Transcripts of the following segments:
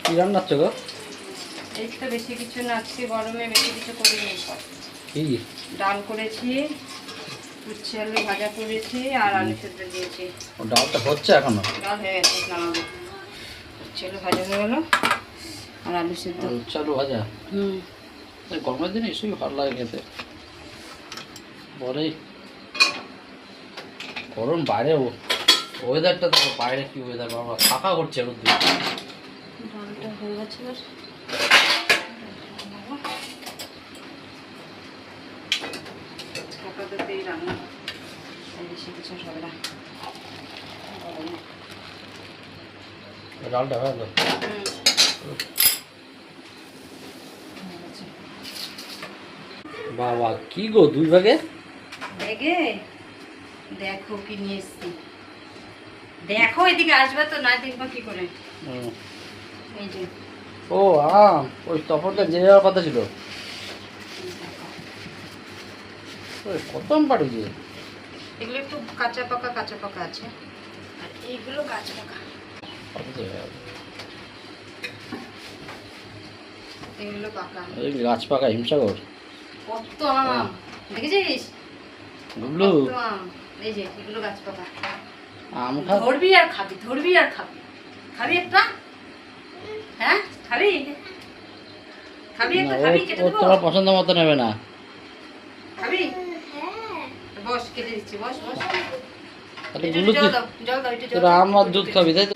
কি রান্না হচ্ছে গো? এই তো বেশি কিছু না, আজকে গরমে বেশি কিছু করিনি। কি ডাল করেছি, উচ্ছে আলু ভাজা করেছি আর আলু সেদ্ধ দিয়েছি। ও ডালটা হচ্ছে এখনো? ডাল হয়ে গেছে, নামাবো। উচ্ছে আলু ভাজা হয়ে গেল আর আলু সেদ্ধ। উচ্ছে আলু ভাজা? এই গরমের দিনে এসবই ভালো লাগে খেতে। পরেই গরম বাইরে, ওয়েদারটা দেখো বাইরে কি ওয়েদার, বাবা ফাঁকা করছে রোদ্দুর। ডালটা হয়ে গেছে, আপাততই রান্না, বেশি কিছু হবে না। ডালটা হয়ে গেল। বাবা কি গো, 2 ভাগে? দেখে দেখো কি নিয়ে এসছি, দেখো এদিকে আসবে তো, না দেখবা কি করে। এই যে ও আম, ওই তপনটা যে যাওয়ার কথা ছিল। ওই কত আম পাঠিয়েছে? এগুলো একটু কাঁচা পাকা আছে, আর এইগুলো গাছ পাকা। এগুলো পাকা, এই গাছ পাকা হিমসাগর। কত আম দেখেছিস? বুবলু, কত আম। এই যে এগুলো গাছ পাকা। আম খা। ধরবি আর খাবি, ধরবি আর খাবি। খাবি একটা? হ্যাঁ খাবি? খাবি একটা? খাবি? কেটে দেবো? তোমার পছন্দ মতো নেবে না। খাবি? বস, কেটে দিচ্ছি, বস বস। তাহলে একটু বুবলু জল দাও, জল দাও, একটু জল তোরা দাও। আম আর দুধ খাবি তাই তো?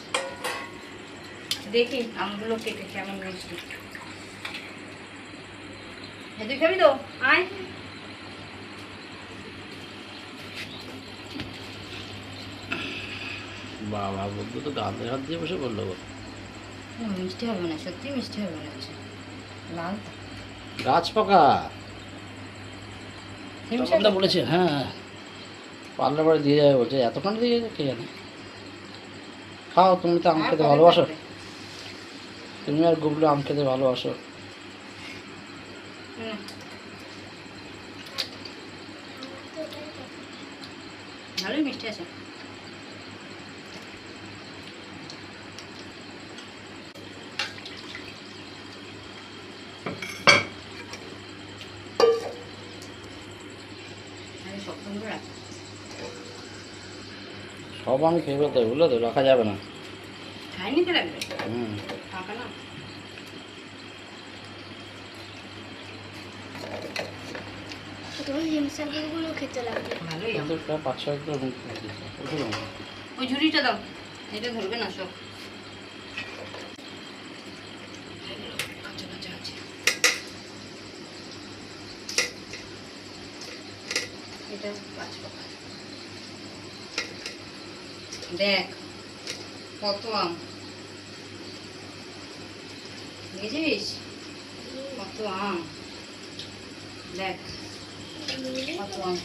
দেখি আমগুলো কেটে কেমন মিষ্টি। তুই খাবি তো? আয়। বাবা বুবলু তো গাঁদে হাত দিয়ে বসে বললো। মিষ্টি হবে না, সত্যি মিষ্টি হবে না। লাল গাছ পাকা হিমসাগর বলেছে। হ্যাঁ, পার্লার বাড়ি দিয়ে যাবে বলছে। এতক্ষণ দিয়ে যাবে কে জানে। খাও, তুমি তো আম খেতে ভালোবাসো। তুমি আর গুবলু আম খেতে ভালোবাসো। ভালোই মিষ্টি আছে। সব আমি খেয়ে ফেলতে হবে, বুঝলো তো, রাখা যাবে না। খাই নিতে লাগবে, হুম, ফাঁকা না। তোমার হিমসাগরগুলো খেতে লাগবে। ভালোই আম। প্রায় 5-6 কিলো প্রচুর আম। ওই ঝুড়িটা দাও, এটা ধরবে না সব। কাঁচা কাঁচা আছে। এটা গাছ পাকা। দেখ কত আম দেখেছিস? কত আম, দেখ কত আম।